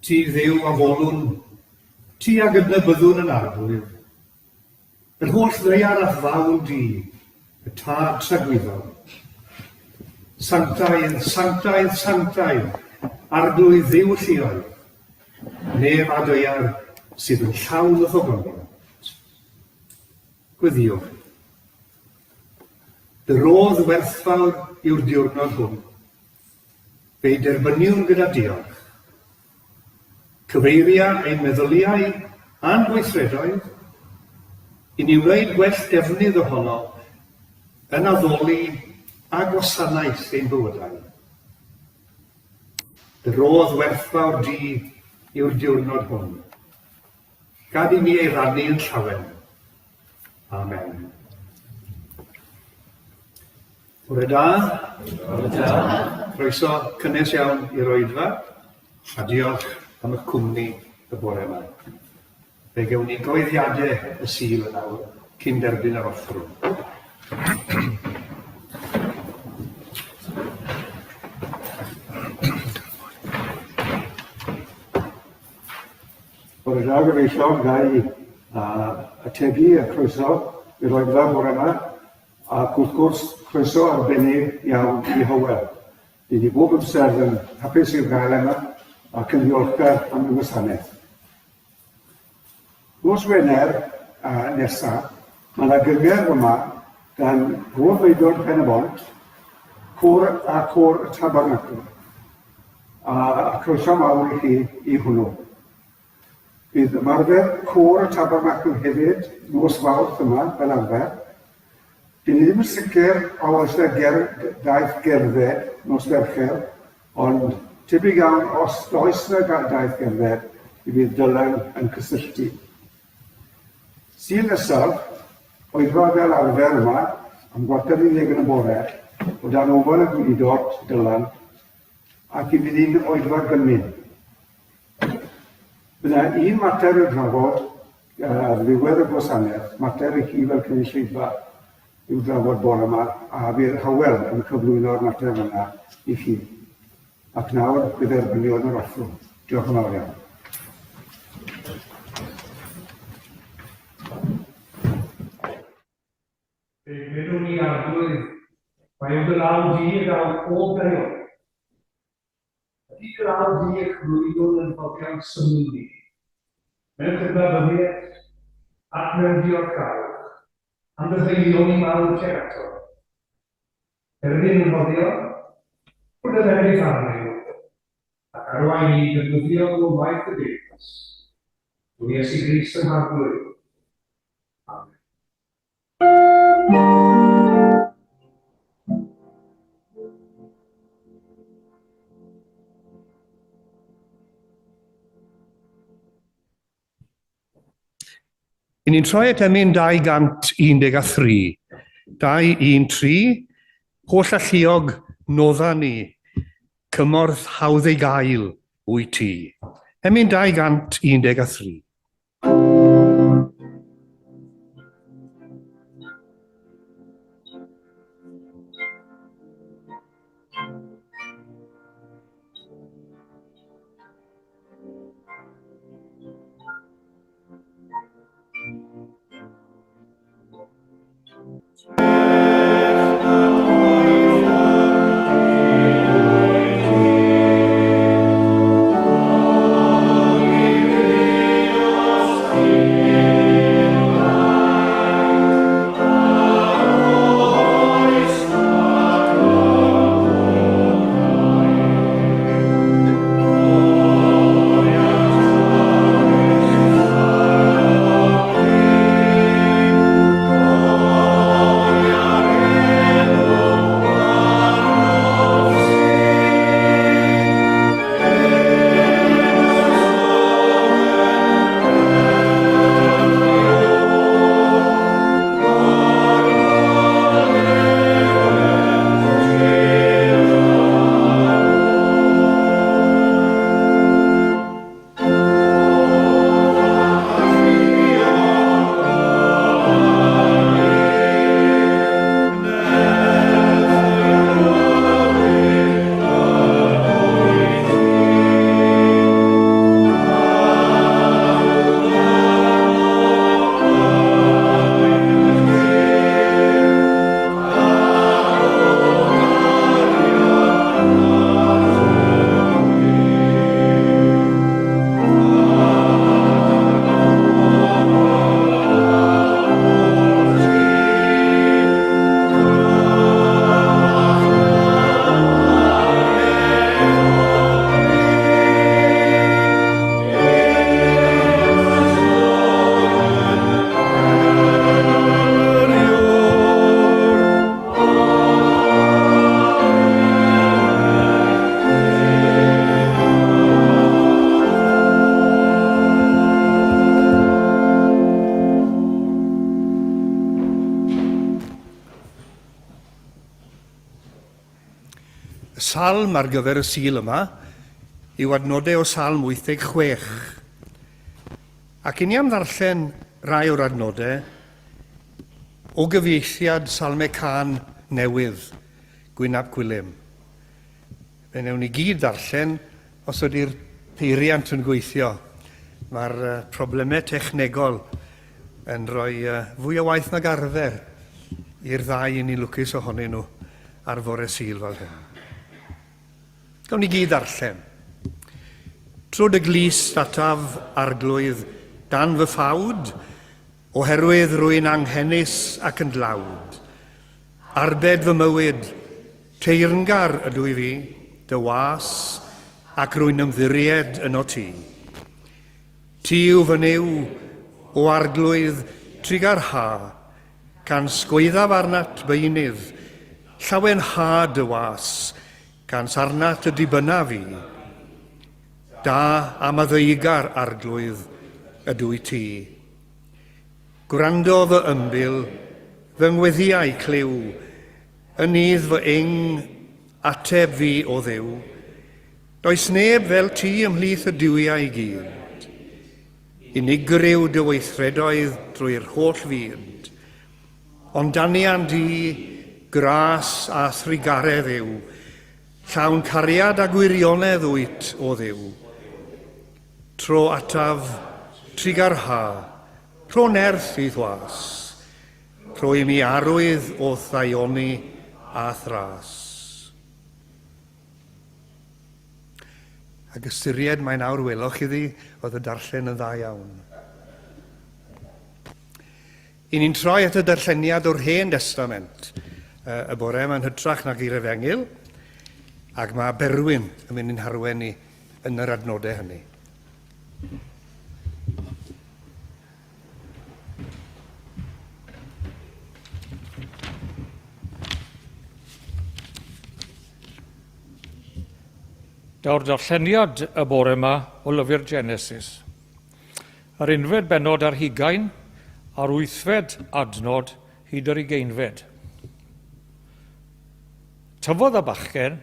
Ti ddew a folwn, ti a gydnabyddwn yn arglwydd. Yr holl ddeiar a ddawl di, y tad tragwyddol. Sanctaidd, sanctaidd, sanctaidd, arglwydd ddiw llioedd. Nef a deiar sydd yn llawn y ddogoniant. Gwyddiwch. Dy roedd werthfawr yw'r diwrnod hwn. Fe'i derbyniwn gyda diolch. Cyfeiria ein meddyliau a'n gweithredoedd i ni wneud gwell defnydd ohono yn addoli a gwasanaeth ein bywydau. Dy roedd werthfawr di yw'r diwrnod hwn. Gad i ni ei rannu yn llawen. Amen. Bore da. Croeso cynnes iawn i'r Oedfa, a diolch am eich cwmni y bore yma. Fe gewn ni goeddiadau y Sul yn awr cyn derbyn yr offrwm. Bore da, gyfeillion, gai ategu y croeso i'r Oedfa bore yma, ac wrth gwrs croeso arbennig iawn i Hywel. Ni wedi bob amser yn hapus i'r gael yma ac yn ddiolchgar am y gwasanaeth. Nos Wener nesaf, mae yna gyngerdd yma gan Tabernacl Pen-y-bont, cwr y Tabernacl, a croeso mawr i chi i hwnnw. Bydd ymarfer cwr y Tabernacl hefyd nos Fawrth yma fel arfer. Dyn ni ddim yn sicr o oes yna daith gerdded nos Fercher, ond tebyg iawn os oes yna daith gerdded, i fydd Dylan yn cysylltu. Sul nesaf, Oedfa fel arfer yma, am 4:30 yn y bore, o dan ofon y gwydod Dylan, ac i fydd un Oedfa gynmin. Bydd un mater y drafod ar ddiwedd y gwasanaeth, mater i chi fel cynulleidfa, i'w drafod bore yma, a bydd Hywel yn cyflwyno'r mater yna i chi. Ac nawr bydd erbynio'n yr offrwm. Diolch yn fawr iawn. Fe gwedwn ni arglwydd, mae o dy law di y gael pob gael. Ydy dy law di y chlwydwn yn ffocio'n symud ni. Mewn cydnabyddiaeth ac mewn diolchgar. Am ddefeilion i mawr tuag ato. Erbyn yn foddio, bod y ddefnydd arnyw, ac arwain i ddefnyddio o waith y deyrnas. Dwi'n Iesu Grist yn harglwydd. Amen. I ni'n troi at emyn 213, 213, holl alluog nodda ni, cymorth hawdd ei gael wyt ti. Emyn 213. salm ar gyfer y Sul yma yw adnodau o salm 86. Ac i ni am ddarllen rai o'r adnodau o gyfieithiad salmau can newydd, Gwynab Gwilym. Fe newn ni gyd ddarllen os ydy'r peiriant yn gweithio. Mae'r problemau technegol yn rhoi fwy o waith nag arfer i'r ddau un i lwcus ohonyn nhw ar fore Sul fel hyn. Gawn ni gyd ddarllen. Trod y glis ataf arglwydd dan fy ffawd, oherwydd rwy'n anghennus ac yn dlawd. Arbed fy mywyd, teyrngar ydw i fi, dy was, ac rwy'n ymddiried yno ti. Ti yw fy niw, o arglwydd trigar ha, can sgwyddaf arnat beunydd, llawen ha dy was, can sarnat y dibynna fi. Da am y ddeigar arglwydd ydw i ti. Gwrando fy ymbil, fy ngweddiau cliw, yn idd fy ing ateb fi o ddew. Does neb fel ti ymhlith y diwiau gyd. Unigryw dy weithredoedd drwy'r holl fyd. Ond danian di, gras a thrigaredd yw, llawn cariad a gwirionedd wyt o ddew. Tro ataf, trigar ha, tro nerth i ddwas, tro i mi arwydd o ddaioni a thras. Ac ystyried mae'n awr welwch iddi, oedd y darllen yn dda iawn. I ni'n troi at y darlleniad o'r Hen Testament. Y bore mae'n hytrach nag i'r Efengil, ac mae Berwyn yn mynd i'n harwen ni yn yr adnodau hynny. Daw'r darlleniad y bore yma o lyfr Genesis. Yr unfed benod ar 20 a'r 8fed adnod hyd yr 20fed. Tyfodd y bachgen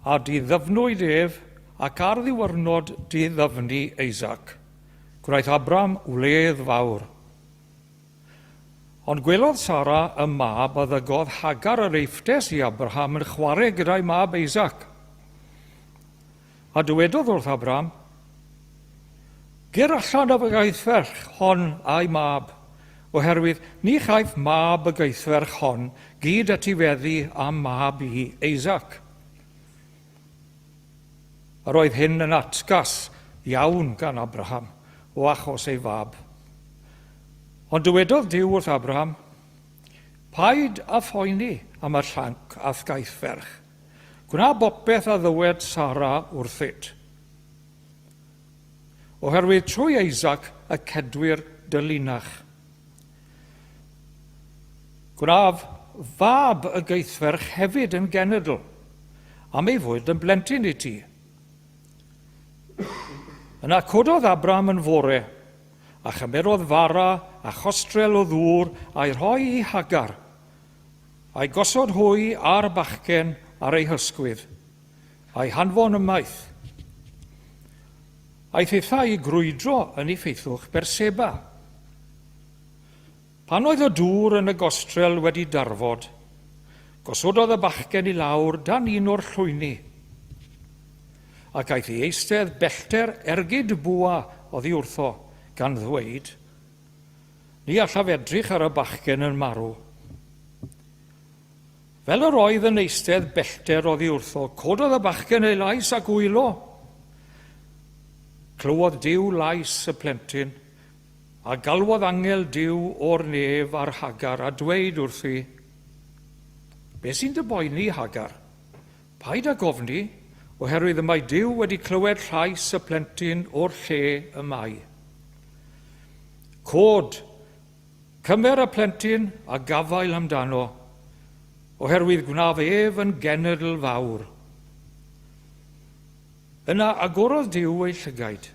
a diddyfnwyd ef ac ar ddiwyrnod diddyfnu Eisac. Gwnaeth Abram wledd fawr. Ond gwelodd Sara y mab a ddygodd Hagar yr eifftes i Abraham yn chwarae gyda'i mab Eisac. A dywedodd wrth Abram, ger allan o fy geithferch hon a'i mab, oherwydd ni chaiff mab y geithferch hon gyd etifeddu am mab i Eisac. A roedd hyn yn atgas iawn gan Abraham o achos ei fab. Ond dywedodd Duw wrth Abraham, paid a phoeni am y llanc a'r geithferch. Gwna bopeth a ddywed Sara wrthyt. Oherwydd trwy Eisac y cedwyr dylinach. Gwnaaf fab y geithferch hefyd yn genedl, am ei fwyd yn blentyn i ti. Yna cododd Abram yn fore, a chymerodd fara a chostrel o ddŵr a'i rhoi i Hagar, a'i gosod hwy ar bachgen ar ei hysgwydd, a'i hanfon ymaith. A'i theithau i grwydro yn ei ffeithwch Berseba. Pan oedd y dŵr yn y gostrel wedi darfod, gosododd y bachgen i lawr dan un o'r llwyni, ac aeth ei eistedd bellter ergyd bwa oddi wrtho gan ddweud, ni allaf edrych ar y bachgen yn marw. Fel yr oedd yn eistedd bellter oddi wrtho, cododd y bachgen ei lais ac wylo. Clywodd Duw lais y plentyn, a galwodd angel Duw o'r nef ar Hagar a dweud wrthi, be sy'n dy boeni, Hagar? Paid a gofni, oherwydd y mae Duw wedi clywed llais y plentyn o'r lle y mae. Cod, cymer y plentyn a gafael amdano, oherwydd gnaf ef yn genedl fawr. Yna agorodd Duw ei llygaid,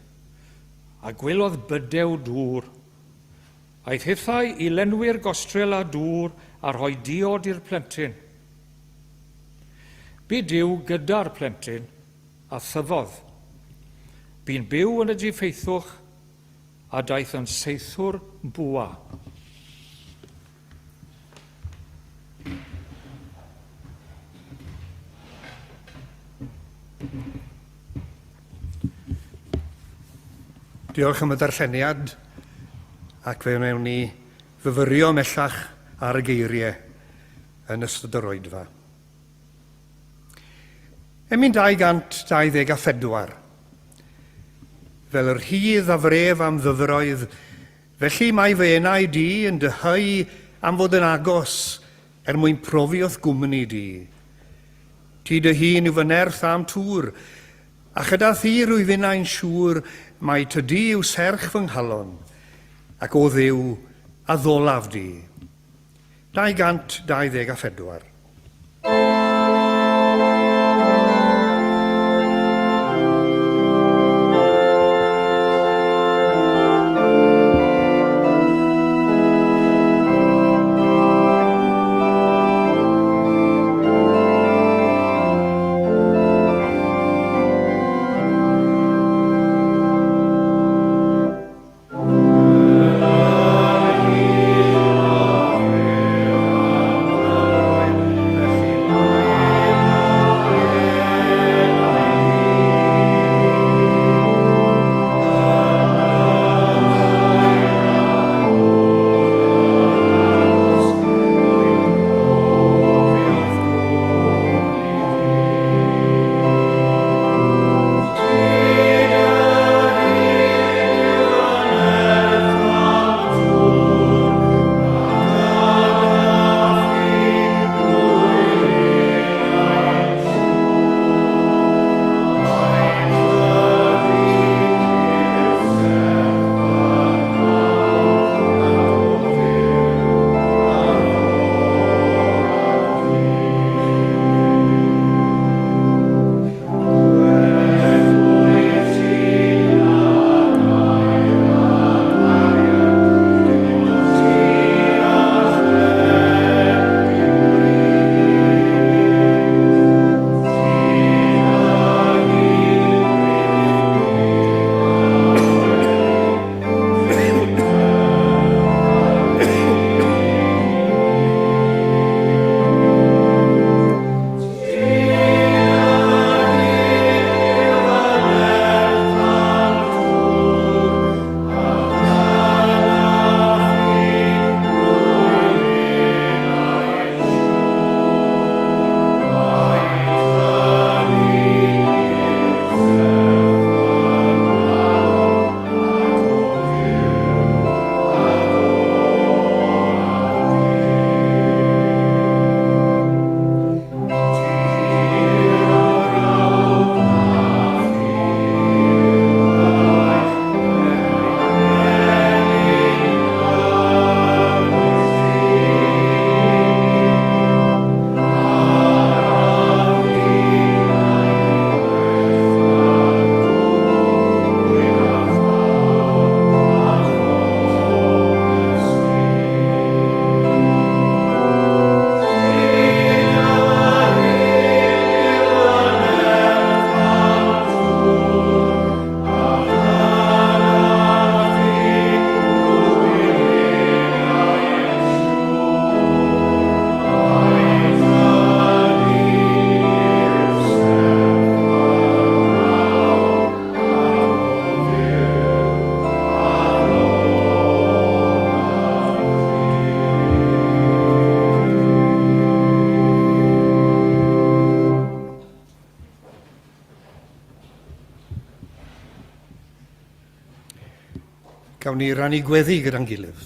a gwelodd bydew dŵr. Aeth hithau i lenwi'r gostrel a dŵr a rhoi diod i'r plentyn. Bu Duw gyda'r plentyn a thyfodd. Bu'n byw yn y diffeithwch a daeth yn seithwr bwa. Diolch am y darlleniad, ac fe wnawn ni fyfyrio mellach ar y geiriau yn ystod yr Oedfa. Emyn 224. Fel yr hydd a fref am ddyfroedd, felly mae fy enau di yn dyhau am fod yn agos mwyn profi wrth gwmni di. Ti dy hun yw fy nerth am tŵr, a chyda thi rwy fynnau'n siŵr mae tydi yw serch fy nghalon, ac o ddiw a ddolaf di. 224. Gawn ni rannu gweddi gyda'n gilydd.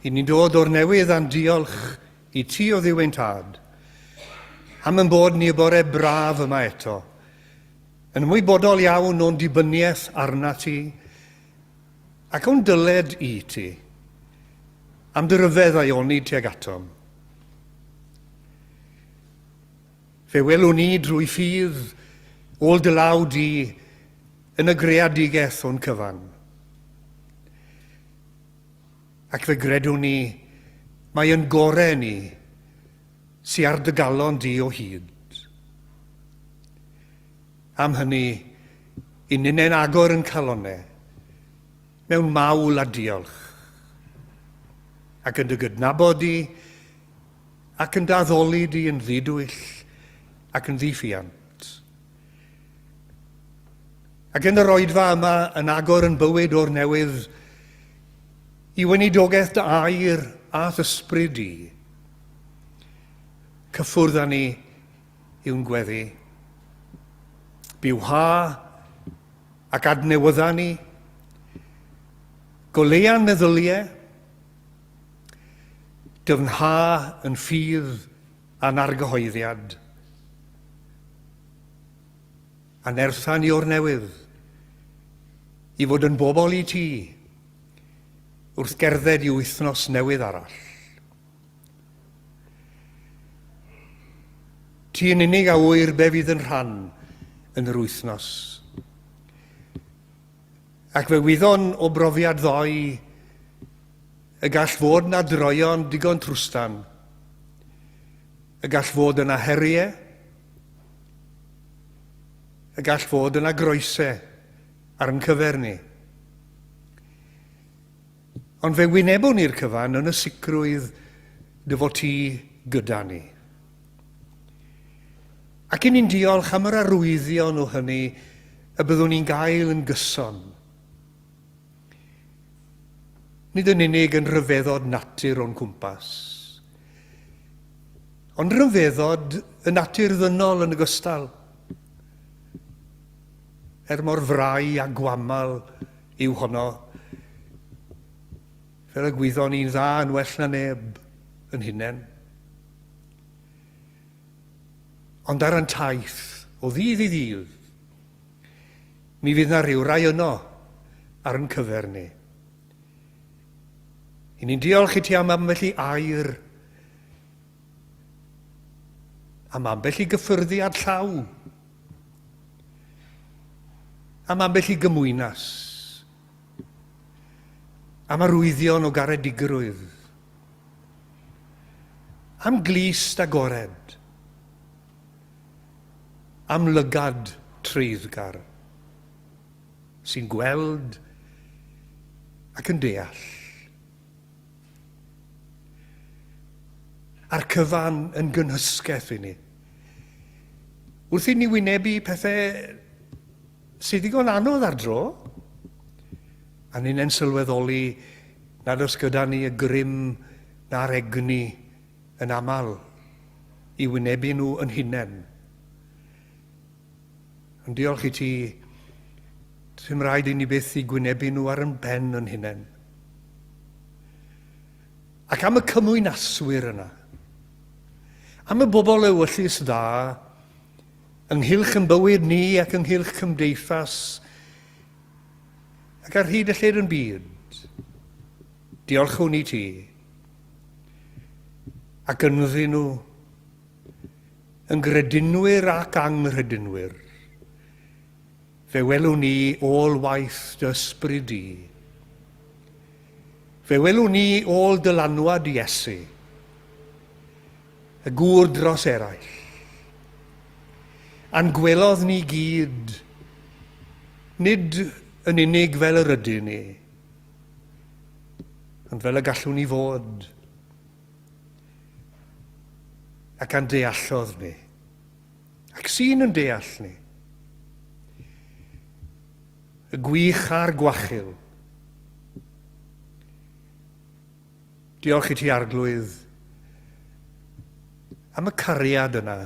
I ni'n dod o'r newydd a'n diolch i ti o ddiwynt tad, am yn bod ni y bore braf yma eto, yn ymwybodol iawn o'n dibyniaeth arna ti, ac o'n dyled i ti, am dy ryfedd aioni tuag atom. Fe welwn ni drwy ffydd ôl dy law di yn y greadigaeth o'n cyfan. Ac fe gredwn ni, mae yn gorau ni sy ar dy galon di o hyd. Am hynny, i nine'n agor yn calonau, mewn mawl a diolch, ac yn dy gydnabod di, ac yn daddoli di yn ddidwyll ac yn ddiffiant. Ac yn yr oedfa yma yn agor yn bywyd o'r newydd, i weinidogaeth dy air a ddysbryd di, cyffwrdd â ni yw'n gweddi. Byw ha ac adnewydda ni, goleuan meddyliau, dyfnha yn ffydd a'n argyhoeddiad, a nertha ni o'r newydd, i fod yn bobl i ti, wrth gerdded i wythnos newydd arall. Ti yn unig a wyr be fydd yn rhan yn yr wythnos. Ac fe wyddon o brofiad ddoi y gall fod yna droion digon trwstan, y gall fod yna heriau, y gall fod yna groesau ar yn cyfer ni. Ond fe wynebwn ni'r cyfan yn y sicrwydd dy fod ti gyda ni. Ac yn ni'n diolch am yr arwyddion o hynny y byddwn ni'n gael yn gyson. Nid yn unig yn rhyfeddod natur o'n cwmpas, ond rhyfeddod y natur ddynol yn ogystal. Mor frai a gwamal yw honno, fel y gwyddon ni'n dda yn well na neb yn hunain. Ond ar yn taith, o ddydd i ddydd, mi fydd na ryw rai yno ar yn cyfer ni. I ni'n diolch i ti am ambell i air, am ambell i gyffyrddiad llaw, am ambell i gymwynas, am arwyddion o garedigrwydd, am glist agored, am lygad treiddgar, sy'n gweld ac yn deall. A'r cyfan yn gynhysgaeth i ni. Wrth i ni wynebu pethau sydd ddigon anodd ar dro, a ni'n sylweddoli nad oes gyda ni y grym na'r egni yn aml i wynebu nhw yn hunain. Ond diolch i ti, ddim rhaid i ni byth i gwynebu nhw ar yn ben yn hunain. Ac am y cymwynaswyr yna, am y bobl ewyllus da, ynghylch yn bywyd ni ac ynghylch cymdeithas, ac ar hyd y lled yn byd, diolchwn i ti, ac ynddyn nhw, yn gredinwyr ac anghredinwyr, fe welwn ni ôl waith dy ysbryd di. Fe welwn ni ôl dylanwad Iesu, y gŵr dros eraill. A'n gwelodd ni gyd, nid yn unig fel yr ydyn ni, ond fel y gallwn ni fod, ac a'n deallodd ni, ac sy'n yn deall ni. Y gwych a'r gwachil. Diolch i ti arglwydd am y cariad yna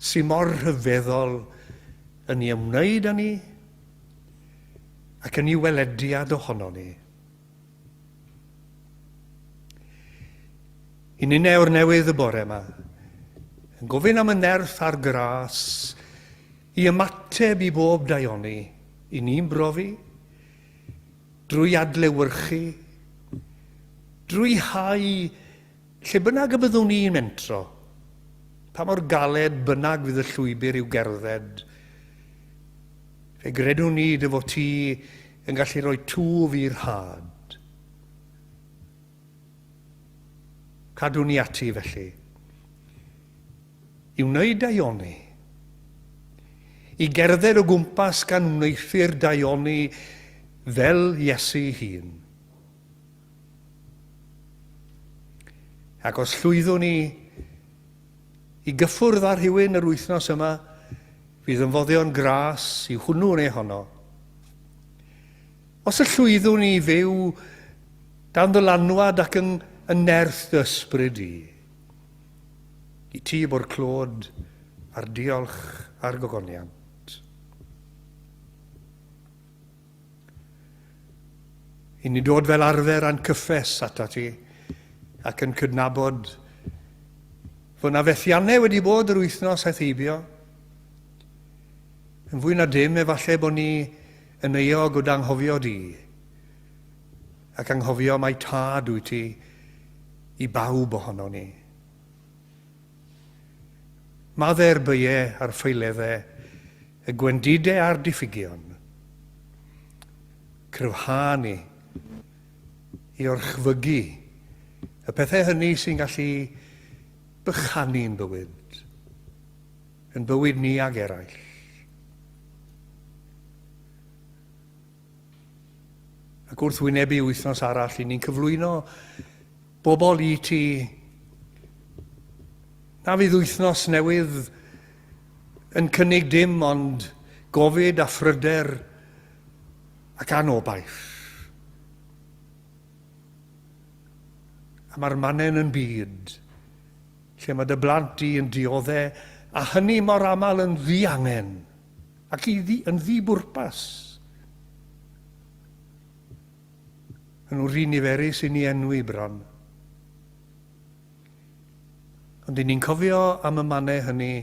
sy'n mor rhyfeddol yn ei ymwneud â ni ac yn ei welediad ohono ni. I ni o'r newydd y bore yma, yn gofyn am y nerth a'r gras i ymateb i bob daioni, i ni'n brofi, drwy adlewyrchu, drwy hau lle bynnag y byddwn ni'n mentro, pa mor galed bynnag fydd y llwybr i'w gerdded, fe gredwn ni dy fod ti yn gallu rhoi twf i'r had. Cadw ni ati felly, i wneud daioni, i gerdded o gwmpas gan wneithir daioni fel Iesu ei hun. Ac os llwyddwn ni i gyffwrdd ar rhywun yr wythnos yma, fydd yn foddio'n gras i hwnnw neu honno. Os y llwyddwn ni i fyw dan ddylanwad ac yn nerth ysbryd i ti bo'r clod a'r diolch a'r gogoniant. I ni dod fel arfer a'n cyffes ata ti ac yn cydnabod fod na fethiannau wedi bod yr wythnos eithibio. Yn fwy na dim efallai bod ni yn euog o danghofio di ac anghofio mai tad wyt ti i bawb ohono ni. Madde'r byau a'r ffeileddau, y gwendidau a'r diffygion, cryfha ni i orchfygu y pethau hynny sy'n gallu bychanu'n bywyd, yn bywyd ni ag eraill. Ac wrth wynebu wythnos arall, i ni'n cyflwyno bobl i ti. Na fydd wythnos newydd yn cynnig dim ond gofid a phryder ac anobaith. A mae'r manen yn byd lle mae dy blant di yn dioddau a hynny mor aml yn ddiangen ac yn ddibwrpas. Yn wrth i niferus i ni enwi bron. Ond i ni'n cofio am y mannau hynny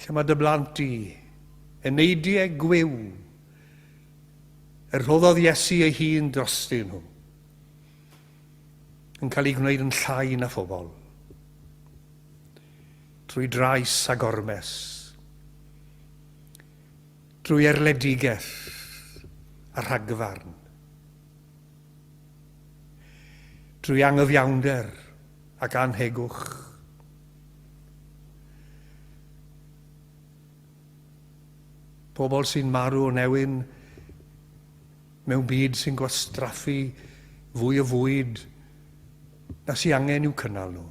lle mae dy blant di yn eidiau gwyw rhoddodd Iesu ei hun drostyn nhw yn cael ei gwneud yn llai na phobl trwy drais a gormes, trwy erledigaeth a rhagfarn, trwy angyfiawnder ac anhegwch. Pobl sy'n marw o newyn mewn byd sy'n gwastraffu fwy o fwyd na sy angen i'w cynnal nhw.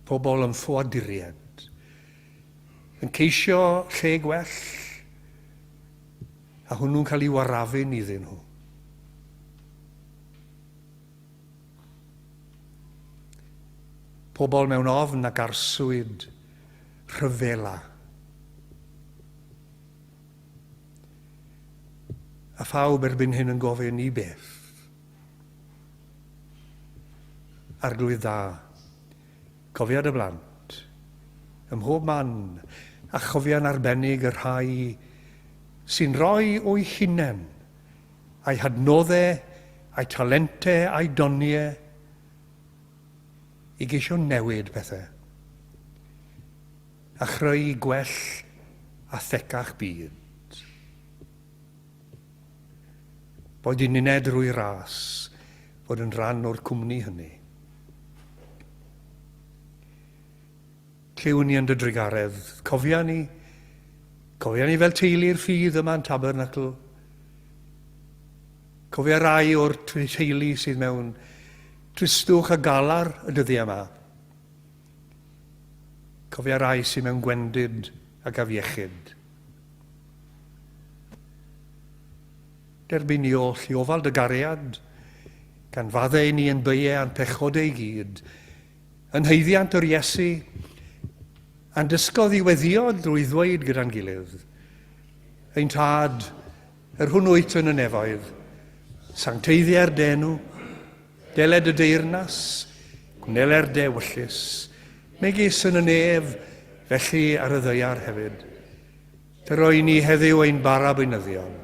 Pobl yn ffoaduriad, yn ceisio lle gwell, a hwnnw'n cael ei warafyn iddyn nhw. Pobl mewn ofn ac arswyd, rhyfela. A phawb erbyn hyn yn gofyn i beth. Arglwydd dda, cofiad y blant, ym mhob man, a chofia'n arbennig y rhai sy'n rhoi o'i hunain, a'i hadnoddau, a'i talentau, a'i doniau, i geisio newid pethau, a chreu gwell a thecach byd. Boed i'n uned drwy ras fod yn rhan o'r cwmni hynny. Lliw ni yn dy drigaredd, cofia ni fel teulu'r ffydd yma'n Tabernacl. Cofia rai o'r teulu sydd mewn tristwch a galar y dyddiau yma. Cofia rai sydd mewn gwendid ac afiechyd. Derbyn ni oll i ofal dy gariad, gan faddau ni yn byau a'n pechod ei gyd, yn heiddiant o'r Iesu, a'n dysgodd i weddiod drwy ddweud gyda'n gilydd. Ein tad, yr hwn wyt yn y nefoedd, sancteiddiau'r denw, deled y deyrnas, gwneler dewyllus, megis yn y nef, felly ar y ddeiar hefyd. Te roi ni heddiw ein bara beinyddion,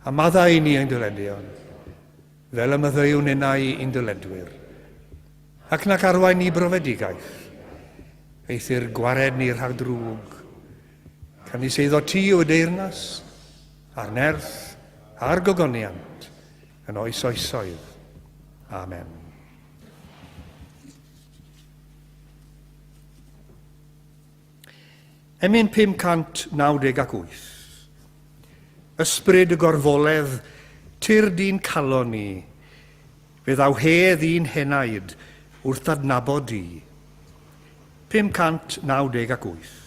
a maddau ni ein dyledion, fel y myddeiwn unau i'n dyledwyr. Ac nac arwain ni brofedigaeth, eithir gwared ni rhag drwg, can ni seiddo ti o deyrnas, a'r nerth, a'r gogoniant, yn oes oesoedd. Amen. Emyn 598. Ysbryd y gorfoledd, tir di'n calon ni, fe ddaw hedd i'n henaid wrth adnabod di. 598.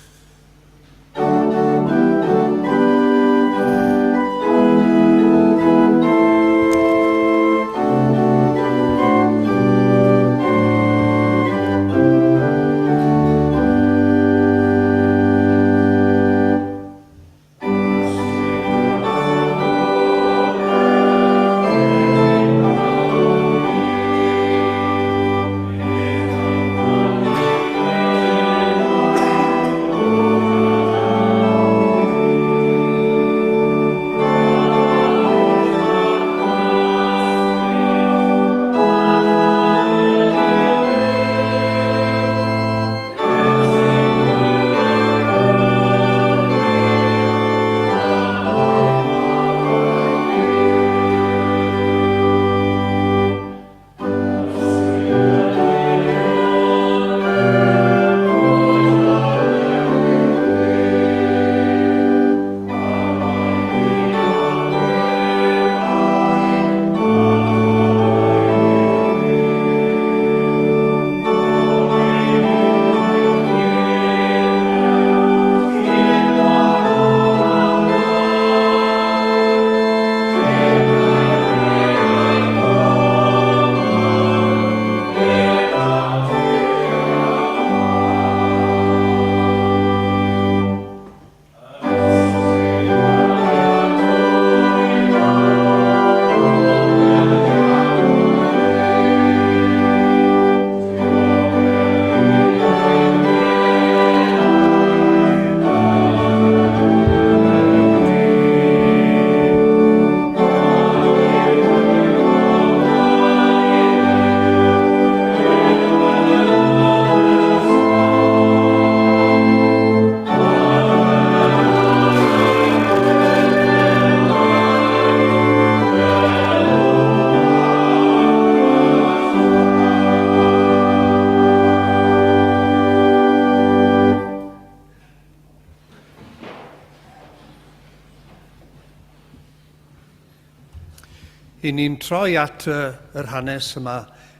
I ni'n troi at yr hanes yma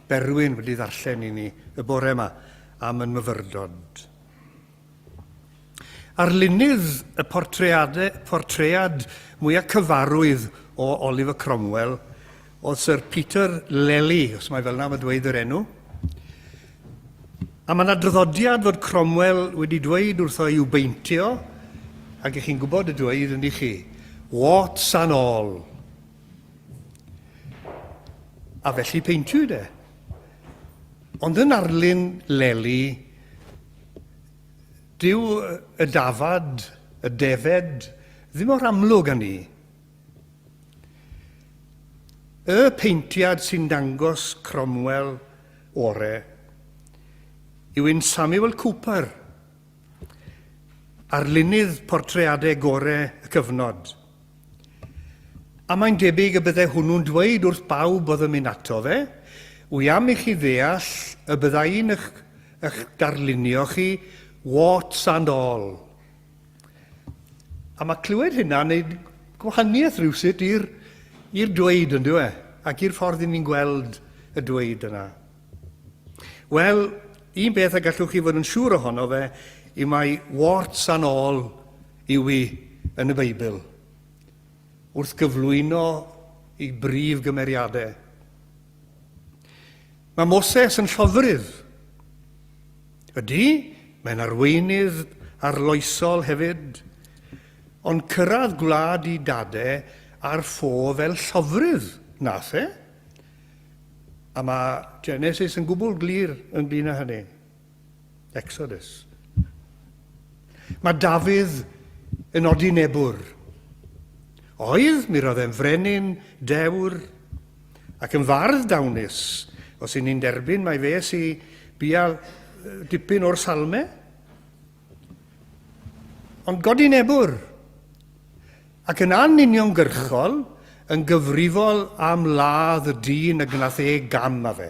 Berwyn wedi ddarllen i ni y bore yma am yn myfyrdod. Arlunydd y portread mwyaf cyfarwydd o Oliver Cromwell oedd Sir Peter Lely, os mae fel yna mae dweud yr enw. A mae yna draddodiad fod Cromwell wedi dweud wrtho i'w beintio, ac ych chi'n gwybod y dweud yn chi, what's and all. A felly peintio de. Ond yn arlun Lely, dyw y dafad, y defed, ddim o'r amlwg â ni. Y peintiad sy'n dangos Cromwell ore yw un Samuel Cooper, arlunydd portreadau gorau y cyfnod. A mae'n debyg y bydde hwnnw'n dweud wrth bawb oedd yn mynd ato fe, wy am i chi ddeall y byddai'n eich darlunio chi what's and all. A mae clywed hynna'n neud gwahaniaeth rhywsut i'r dweud yn dweud, ac i'r ffordd i ni'n gweld y dweud yna. Wel, un beth a gallwch chi fod yn siŵr ohono fe, i mae what's and all yw i yn y Beibl, wrth gyflwyno i brif gymeriadau. Mae Moses yn llofrydd. Ydy, mae'n arweinydd arloesol hefyd, ond cyrraedd gwlad i dadau ar ffô fel llofrydd nath e. A mae Genesis yn gwbl glir ynglyn â hynny. Exodus. Mae Dafydd yn odi nebwr. Oedd, mi roedd e'n frenin, dewr, ac yn fardd dawnus, os i ni'n derbyn mae fe sy'n bia dipyn o'r salmau. Ond godi nebwr, ac yn anuniongyrchol, yn gyfrifol am ladd y dyn y gnaeth e gam a fe.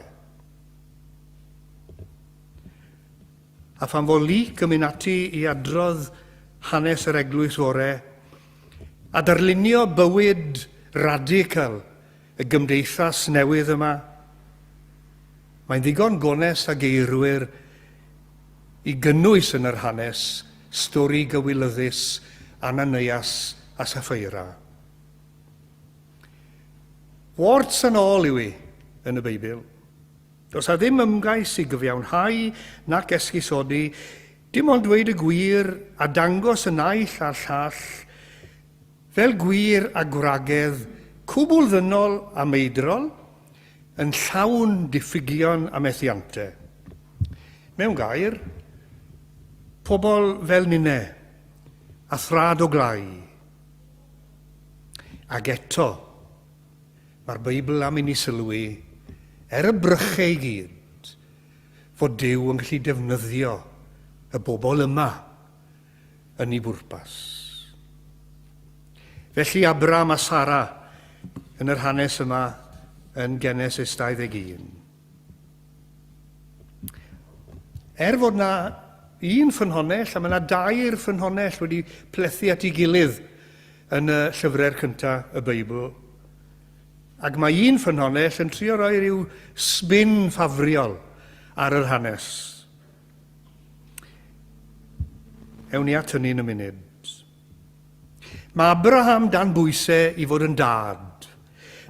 A phan fo Luc yn mynd ati i adrodd hanes yr eglwys fore, a darlunio bywyd radical y gymdeithas newydd yma, mae'n ddigon gones a geirwyr i gynnwys yn yr hanes stori gywilyddus Ananias a Saffeira. Warts yn ôl yw hi yn y Beibl. Does a ddim ymgais i gyfiawnhau nac esgusodi, dim ond dweud y gwir a dangos y naill a'r llall, fel gwir a gwragedd, cwbl ddynol a meidrol, yn llawn diffygion a methiantau. Mewn gair, pobl fel ninne, a thrad o glai. Ac eto, mae'r Beibl am i ni sylwi, y brychau i gyd, fod Duw yn gallu defnyddio y bobl yma yn ei bwrpas. Felly Abram a Sara yn yr hanes yma yn Genesis 21. Fod na un ffynhonnell, a mae yna 2 ffynhonnell wedi plethu at ei gilydd yn y llyfrau cyntaf y Beibl. Ac mae un ffynhonnell yn trio roi ryw sbin ffafriol ar yr hanes. Ewn ni at hynny yn y munud. Mae Abraham dan bwysau i fod yn dad.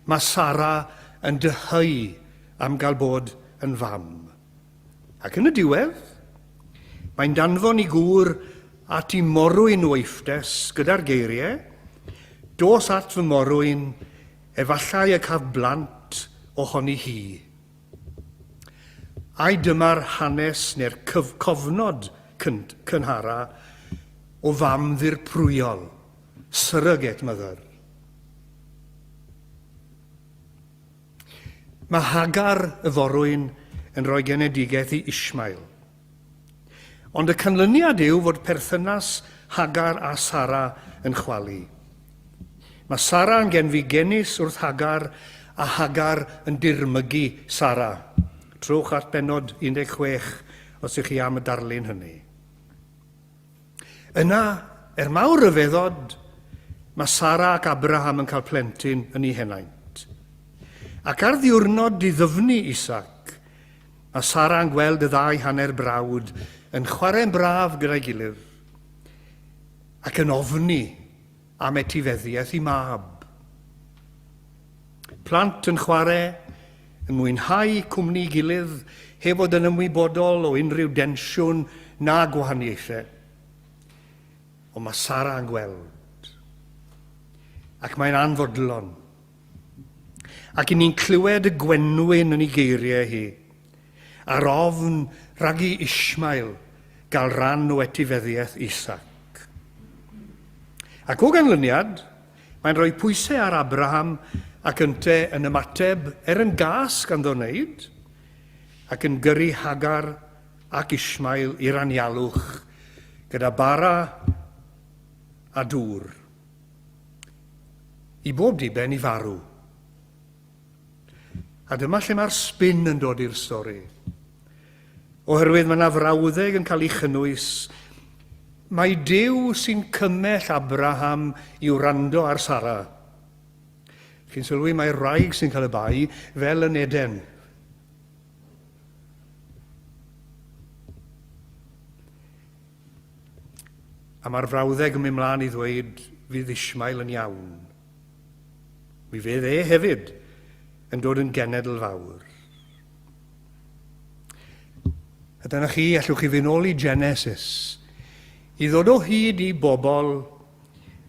Mae Sara yn dyheu am gael bod yn fam. Ac yn y diwedd, mae'n danfon i gŵr at i morwyn o eiffdes gyda'r geiriau, dos at fy morwyn, efallai y caf blant ohoni hi. Ai dyma'r hanes neu'r cofnod cynhara o fam ddirprwyol, surrogate mother. Mae Hagar y forwyn yn rhoi genedigaeth i Ismael. Ond y canlyniad yw fod perthynas Hagar a Sara yn chwalu. Mae Sara yn genfi gynnes wrth Hagar, a Hagar yn dirmygu Sara. Trwch at benod 16 os ych chi am y darlun hynny. Yna, mawr ryfeddod, mae Sara ac Abraham yn cael plentyn yn ei henaint. Ac ar ddiwrnod diddyfnu Isaac, mae Sara yn gweld y 2 hanner brawd yn chwarae'n braf gyda'i gilydd ac yn ofni am etifeddiaeth i mab. Plant yn chwarae, yn mwynhau cwmni gilydd, heb fod yn ymwybodol o unrhyw densiwn na gwahaniaethau. Ond mae Sara yn gweld. Ac mae'n anfodlon. Ac ni'n clywed y gwenwyn yn ei geiriau hi, a'r ofn rhag i Ismael gael ran o etifeddiaeth Isaac. Ac o ganlyniad, mae'n rhoi pwysau ar Abraham ac ynte yn ymateb yn gas ganddo wneud, ac yn gyrru Hagar ac Ismael i'r anialwch gyda bara a dŵr i bob diben i farw. A dyma lle mae'r sbin yn dod i'r stori. Oherwydd mae yna frawddeg yn cael ei chynnwys, mae Duw sy'n cymell Abraham i wrando ar Sara. Chi'n sylwi mae'r wraig sy'n cael y bai fel yn Eden. A mae'r frawddeg yn mynd mlaen i ddweud fydd Ismael yn iawn. Mi fydd hefyd yn dod yn genedl fawr. A dyna chi, allwch chi fynd ôl i Genesis, i ddod o hyd i bobl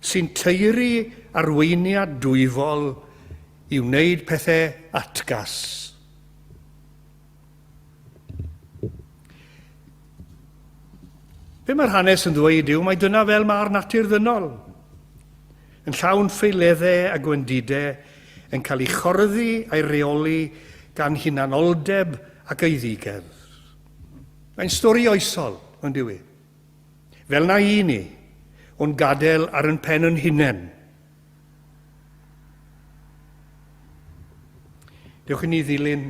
sy'n teiri arweiniad dwyfol i wneud pethau atgas. Be mae'r hanes yn ddweud yw, mae dyna fel mae'r natur ddynol, yn llawn ffeileddau a gwendidau, yn cael ei chorddi a'i reoli gan hunanoldeb ac eiddigedd. Mae'n stori oesol, yn diwy. Fel na i ni, o'n gadael ar yn pen yn hunain. Dewch i ni ddilyn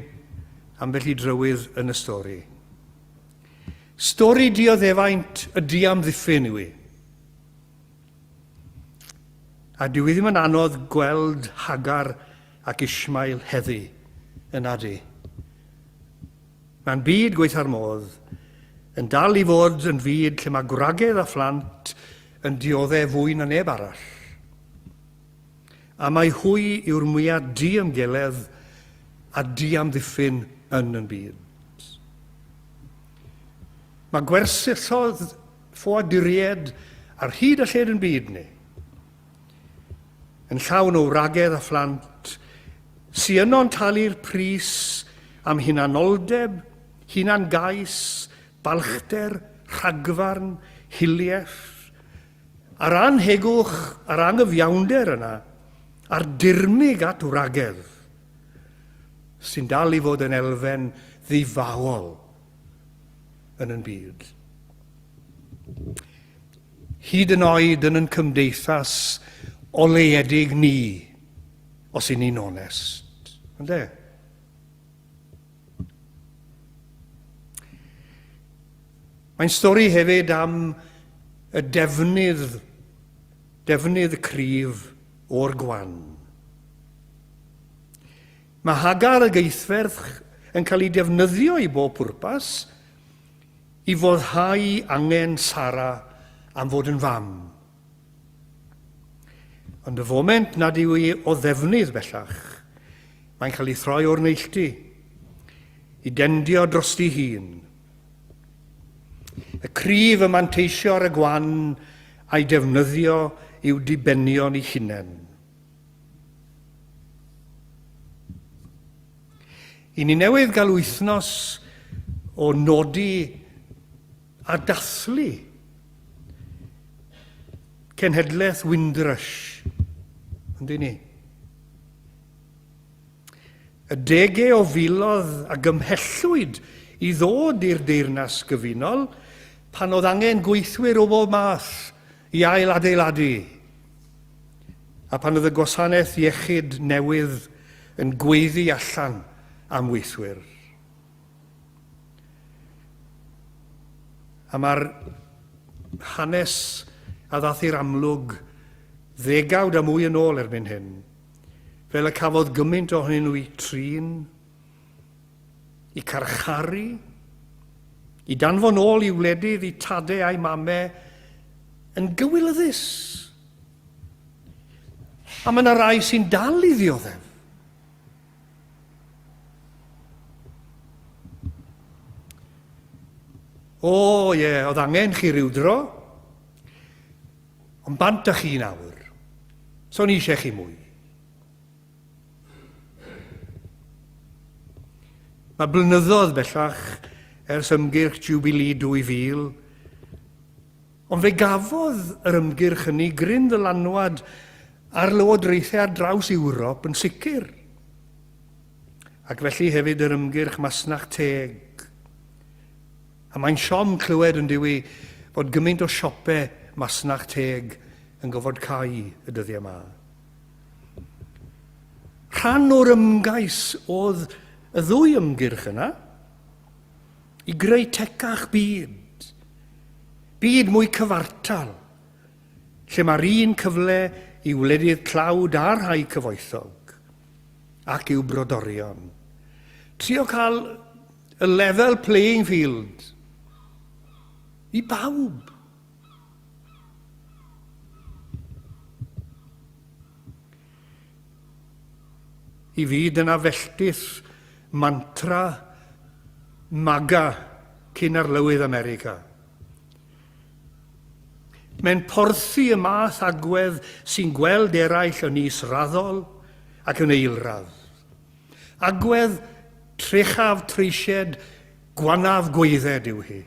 ambell i drywydd yn y stori. Stori dioddefaint y diamddiffyn yw i. A dwi ddim yn anodd gweld Hagar ac Ismael heddi yn adi. Mae'n byd gweithio'r modd yn dal i fod yn fyd lle mae gwragedd a phlant yn dioddef fwy na neb arall. A mae hwy yw'r mwyaf diamgeledd a diamddiffyn yn byd. Mae gwersyllodd ffoaduried ar hyd a lled yn byd ni yn llawn o wragedd a phlant sy yno'n talu'r pris am hunanoldeb, hunangais, balchder, rhagfarn, hiliaeth, a'r anhegwch, a'r angyfiawnder yna, a'r dirmig at wragedd, sy'n dal i fod yn elfen ddifawol yn byd. Hyd yn oed yn cymdeithas oleuedig ni, os i ni'n onest. Ynde? Mae'n stori hefyd am y defnydd y cryf o'r gwan. Mae Hagar y geithferth yn cael ei defnyddio i bob pwrpas i foddhau angen Sara am fod yn fam. Ond y foment nad yw ei o ddefnydd bellach, mae'n cael ei throi o'r neilltu, i dendio drosti hun. Y cryf y manteisio ar y gwan a'i defnyddio i'w dibenion ei hunain. I ni newydd gael wythnos o nodi a dathlu cenhedlaeth Windrush, ynddi ni? Y degau o filodd a gymhellwyd i ddod i'r deyrnas gyfunol pan oedd angen gweithwyr o bob math i ail adeiladu, a pan oedd y gwasanaeth iechyd newydd yn gweiddi allan am weithwyr. A mae'r hanes a ddath i'r amlwg ddegawd a mwy yn ôl erbyn hyn, fel y cafodd gymaint ohonyn nhw i trin, i carcharu, i danfon ôl i wledydd i tadau a'i mamau yn gywilyddus. A mae yna rai sy'n dal i ddioddef. O ie, oedd angen chi rywdro, ond bant â chi nawr. So ni eisiau chi mwy. Mae blynyddoedd bellach ers ymgyrch Jubilee 2000, ond fe gafodd yr ymgyrch hynny gryn ddylanwad ar lywodraethau ar draws Ewrop yn sicr. Ac felly hefyd yr ymgyrch Masnach Teg. A mae'n siom clywed yn diwy fod gymaint o siopau Masnach Teg yn gofod cau y dyddiau yma. Rhan o'r ymgais oedd y ddwy ymgyrch yna i greu tecach byd. Byd mwy cyfartal, lle mae'r un cyfle i wledydd tlawd a rhai cyfoethog ac i'w brodorion. Trio cael y level playing field i bawb. I fi dyna felltith mantra MAGA cyn arlywydd America. Mae'n porthi y math agwedd sy'n gweld eraill yn israddol ac yn eilradd. Agwedd trechaf treisied gwanaf gweithred yw hi.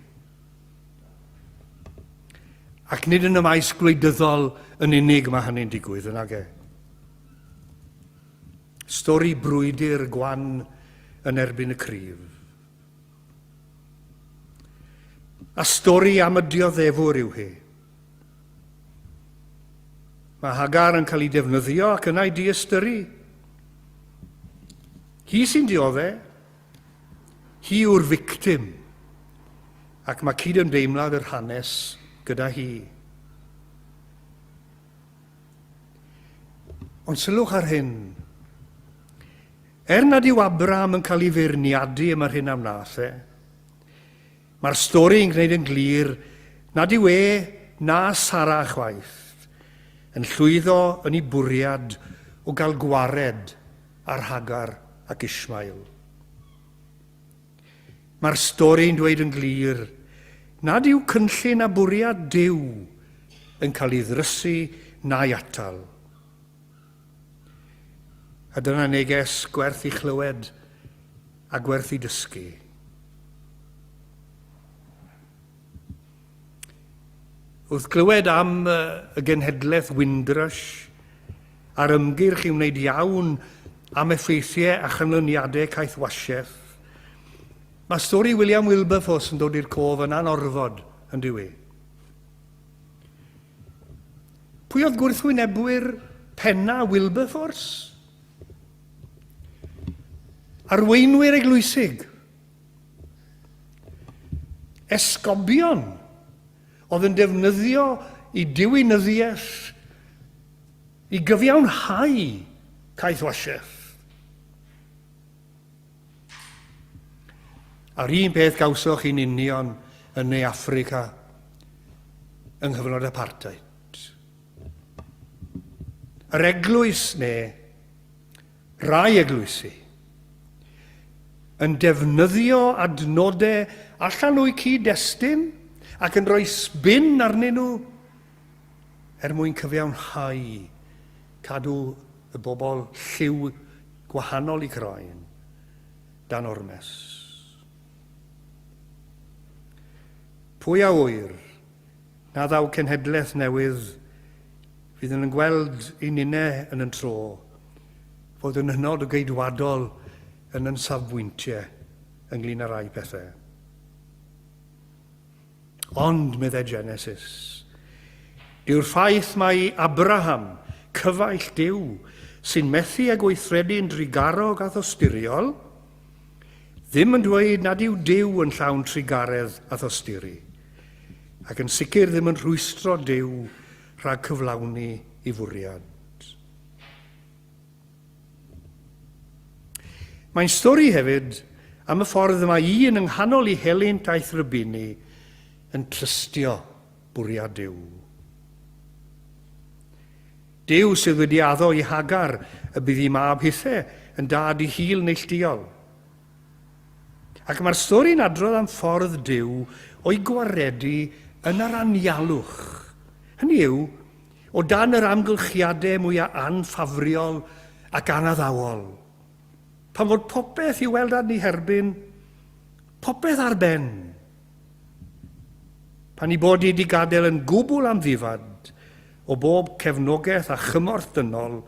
Ac nid yn y maes gwleidyddol yn unig mae hynny'n digwydd yn age. Stori brwydyr gwan yn erbyn y cryf. A stori am y dioddefwr yw hi. Mae Hagar yn cael ei defnyddio ac yna'i diastyru. Hi sy'n dioddau, hi yw'r victim, ac mae cydymdeimlad yr hanes gyda hi. Ond sylwch ar hyn, nad yw Abraham yn cael ei feirniadu am yr hyn am nath e, mae'r stori yn gwneud yn glir nad yw na Sara chwaith yn llwyddo yn ei bwriad o gael gwared ar Hagar ac Ismael. Mae'r stori'n dweud yn glir nad yw cynllun a bwriad Duw yn cael ei ddrysu na'i atal. A dyna neges gwerth i chlywed a gwerth i dysgu. Wrth glywed am y genhedlaeth Windrush a'r ymgyrch i wneud iawn am effeithiau a chanlyniadau caethwasiaeth, mae stori William Wilberforce yn dod i'r cof yn anorfod yn dyw. Pwy oedd gwrthwynebwyr penna Wilberforce? Arweinwyr eglwysig, esgobion oedd yn defnyddio i diwinyddiaeth i gyfiawnhau caethwasiaeth. A'r un peth gawsoch chi'n union yn Ne Affrica yng nghyfnod apartheid. Yr eglwys rai eglwysi yn defnyddio adnodau allan o'i cyd-destun ac yn rhoi sbin arnyn nhw mwyn cyfiawnhau, cadw y bobl lliw gwahanol i croen dan ormes. Pwy a wyr na ddaw cenhedlaeth newydd fydd yn gweld un unau yn tro fod yn hynod o geidwadol yn safbwyntiau ynglyn â rai pethau. Ond, meddai Genesis, dyw'r ffaith mae Abraham, cyfaill Duw, sy'n methu a gweithredu'n drigarog a thosturiol, ddim yn dweud nad yw Duw yn llawn trigaredd a thosturi, ac yn sicr ddim yn rhwystro Duw rhag cyflawni i fwriad. Mae'n stori hefyd am y ffordd y mae un yng nghanol i helynt a'i thrybini yn trystio bwriad Duw. Duw sydd wedi addo i Hagar y bydd ei mab hithau yn dad i hil neilltuol. Ac mae'r stori'n adrodd am ffordd Duw o'i gwaredu yn yr anialwch. Hynny yw, o dan yr amgylchiadau mwyaf anffafriol ac anaddawol. Pan fod popeth i weld ar ni herbyn, popeth ar ben. Pan i bod wedi gadael yn gwbl am ddifad o bob cefnogaeth a chymorth dynol,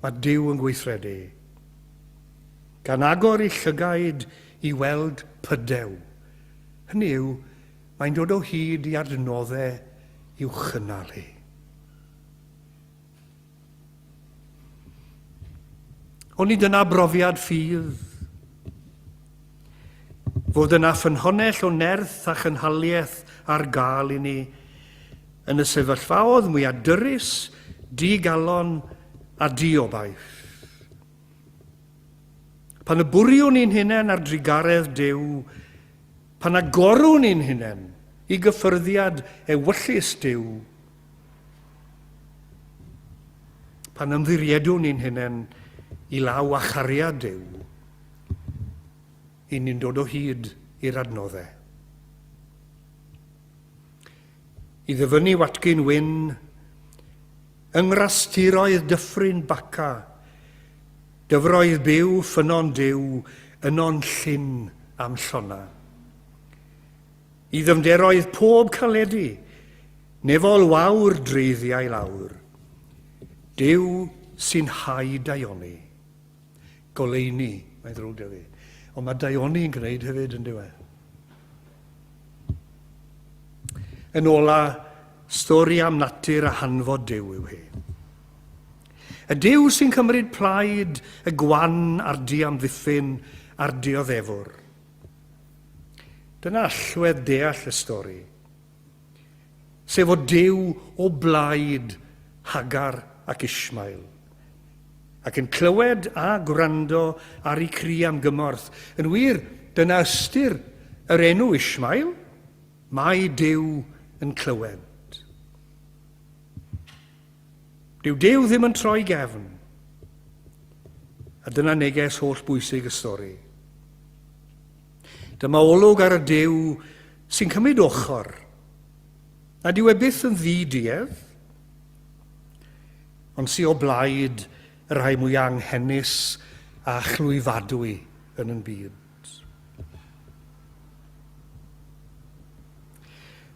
mae Duw yn gweithredu. Gan agor i llygaid i weld pydew. Hynny yw, mae'n dod o hyd i adnoddau i'w chynalu. Ond i dyna brofiad ffydd. Fod yna ffynhonnell o nerth a chynhaliaeth ar gael i ni yn y sefyllfaoedd mwyaf dyrys, digalon a diobaith. Pan y bwriwn ni'n hunain ar drigaredd Duw, pan agorwn ni'n hunain i gyffyrddiad ewyllus Duw, pan ymddiriedwn ni'n hunain i law a chariad Duw, i ni'n dod o hyd i'r adnoddau. I ddyfynu Watkin Wyn, yng ngrasturoedd dyffryn Baca, dyfroedd byw ffynon Duw yno'n llyn am llona. I ddyfnderoedd pob caledu, nefol wawr dreiddiau lawr, Duw sy'n hau daioni. Goleini, mae'n ddrwg da fi. Ond mae daioni yn gwneud hefyd yn diwedd. Yn ola, stori am natur a hanfod Duw yw hi. Y Duw sy'n cymryd plaid y gwan a'r diamddiffyn a'r dioddefwr. Dyna allwedd deall y stori. Sef o Duw o blaid Hagar ac Ismael. Ac yn clywed a gwrando ar ei cri am gymorth. Yn wir, dyna ystyr yr enw Ismael, mae Duw yn clywed. Dyw Duw ddim yn troi gefn. A dyna neges holl bwysig y stori. Dyma olwg ar y Duw sy'n cymryd ochr. A dyw e byth yn ddi-duedd, ond sy o blaid y rhai mwyaf anghennus a chlwyfadwy yn yn byd.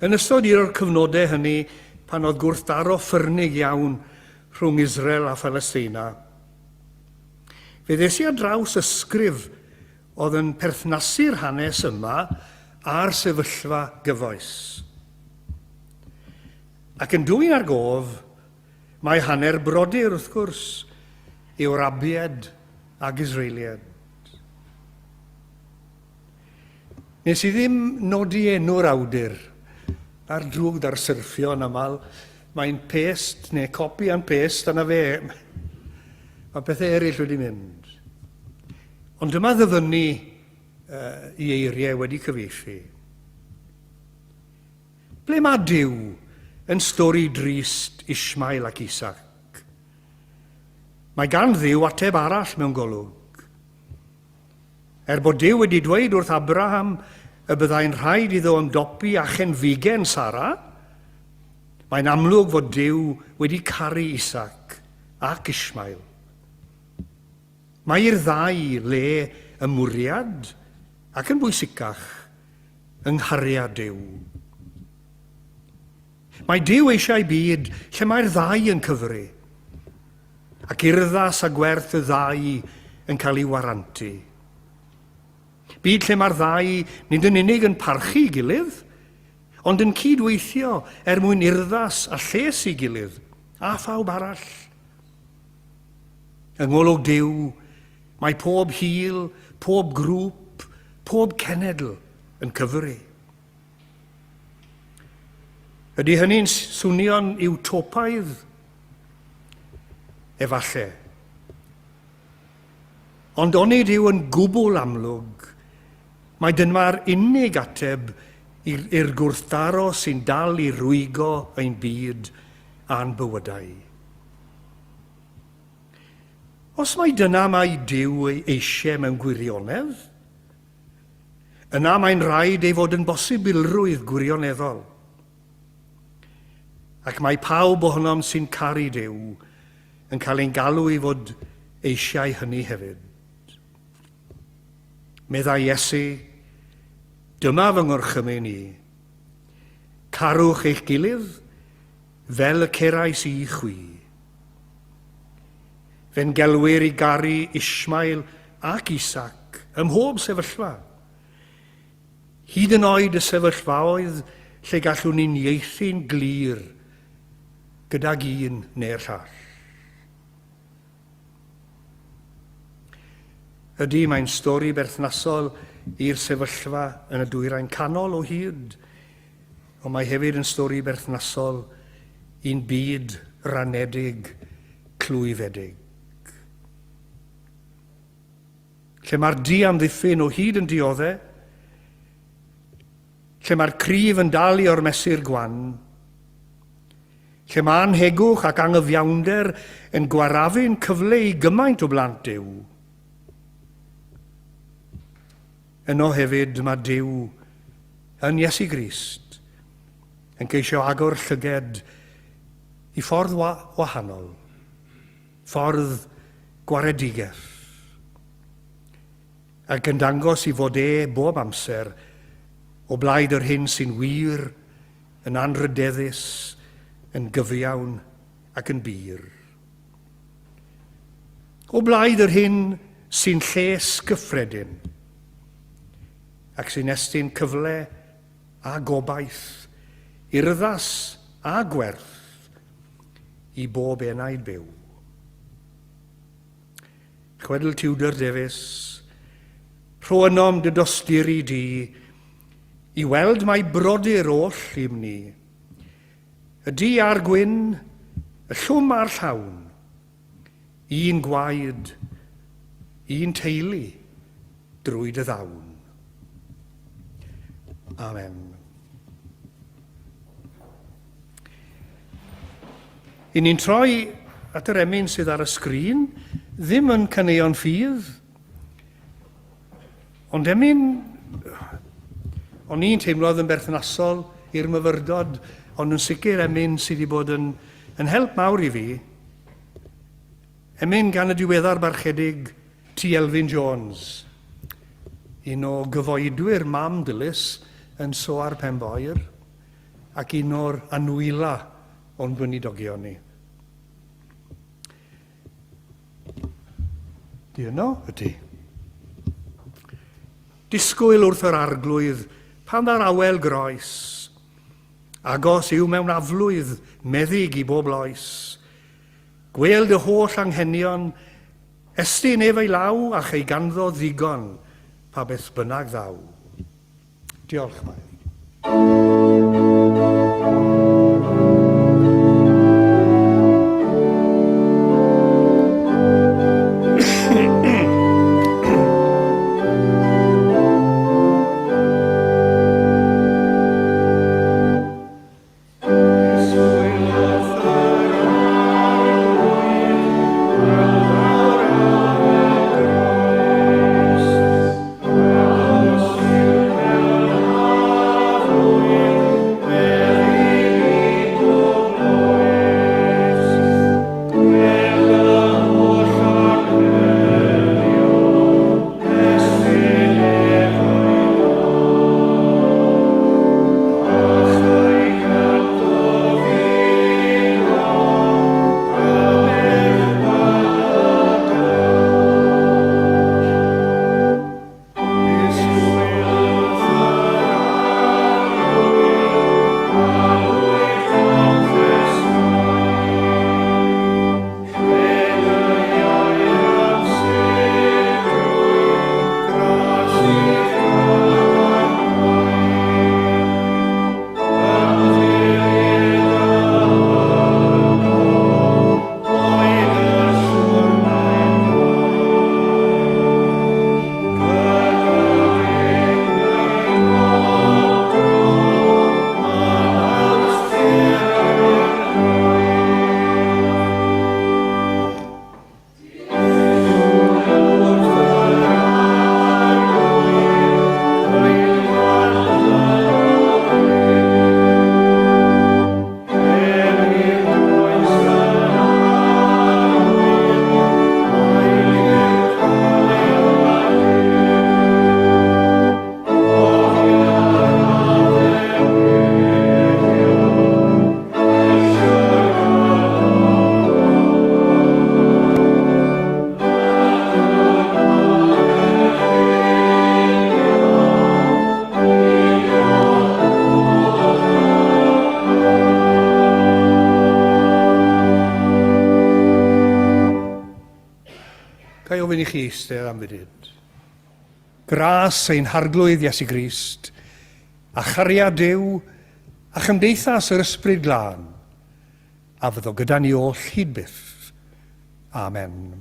Yn ystod i'r cyfnodau hynny, pan oedd gwrthdaro ffyrnig iawn rhwng Israel a Phalestina, fe ddes i ar draws ysgrif oedd yn perthnasu'r hanes yma a'r sefyllfa gyfoes. Ac yn dwyn ar gof, mae hanner brodyr wrth gwrs, Ewrabiad ac Israeliad. Nes i ddim nodi enw'r awdur ar drwg ar syrffio yn aml. Mae'n paste neu copi and paste yna fe. Mae pethau eraill wedi mynd. Ond dyma ddyfynnu i eiriau wedi cyfieithu. Ble mae Duw yn stori drist Ismael ac Isaac? Mae gan Dduw ateb arall mewn golwg. Bod Duw wedi dweud wrth Abraham y byddai'n rhaid iddo ymdopi a chenfigen Sara, mae'n amlwg fod Duw wedi caru Isaac ac Ismael. Mae'r ddau le ymwriad ac yn bwysicach ynghariad Duw. Mae Duw eisiau byd lle mae'r ddau yn cyfri, ac urddas a gwerth y ddau yn cael ei warantu. Byd lle mae'r ddau nid yn unig yn parchu gilydd, ond yn cydweithio mwyn urddas a lles i gilydd, a phawb arall. Yng ngolwg Duw, mae pob hil, pob grŵp, pob cenedl yn cyfri. Ydy hynny'n swnio'n utopaidd? Efalle. Ond onid yw yn gwbl amlwg, mae dyma'r unig ateb i'r gwrthdaro sy'n dal i rwygo ein byd a'n bywydau. Os mae dyna mae Duw eisiau mewn gwirionedd, yna mae'n rhaid ei fod yn bosibilrwydd gwirioneddol. Ac mae pawb ohonom sy'n caru Duw yn cael ein galw i fod eisiau hynny hefyd. Meddai Iesu, dyma fy ngorchymyn i. Carwch eich gilydd fel y cerais i chwi. Fe'n gelwyr i garu Ismael ac Isaac ym mhob sefyllfa. Hyd yn oed y sefyllfaoedd lle gallwn ni'n ieithu'n glir gydag un neu'r llall. Ydy mae'n stori berthnasol i'r sefyllfa yn y dwyrain canol o hyd, ond mae hefyd yn stori berthnasol i'n byd ranedig clwyfedig. Lle mae'r diamddiffyn o hyd yn dioddau, lle mae'r cryf yn dal i o'r mesur gwan, lle mae anhegwch ac angyfiawnder yn gwarafu'n cyfle i gymaint o blant Duw. Yno hefyd mae Duw yn Iesu Grist yn ceisio agor llyged i ffordd wahanol, ffordd gwaredigaeth, ac yn dangos i fod bob amser o blaid yr hyn sy'n wir, yn anrydeddus, yn gyfiawn ac yn bir. O blaid yr hyn sy'n lles gyffredin, ac sy'n estyn cyfle a gobaith, urddas a gwerth i bob enaid byw. chwedl tiwdr defus, rhoenom dy dostur i di, i weld mae brodyr oll i'm ni. Y di a'r gwyn, y llwm a'r llawn, un gwaed, un teulu, drwy dy ddawn. Amen. I ni'n troi at yr emyn sydd ar y sgrin, ddim yn caneuon ffydd, ond emyn, o'n i'n teimlodd yn berthnasol i'r myfyrdod, ond yn sicr emyn sydd wedi bod yn help mawr i fi. Emyn gan y diweddar barchedig T. Elfyn Jones, un o gyfoedwyr mam Dilys yn Soar Penboer, ac un o'r anwyla o'n gwynidogion ni. Di yno ydy. Disgwyl wrth yr arglwydd pan dda'r awel groes, agos yw mewn aflwydd meddyg i bob loes. Gweld y holl anghenion, estyn ef ei law a chei ganddo ddigon pa beth bynnag ddaw. Diolch, Mair. Ofyn i chi eistedd am funud. Gras ein harglwydd Iesu Grist, a chariad Duw, a chymdeithas yr ysbryd glân, a fyddo gyda ni oll hyd byth. Amen.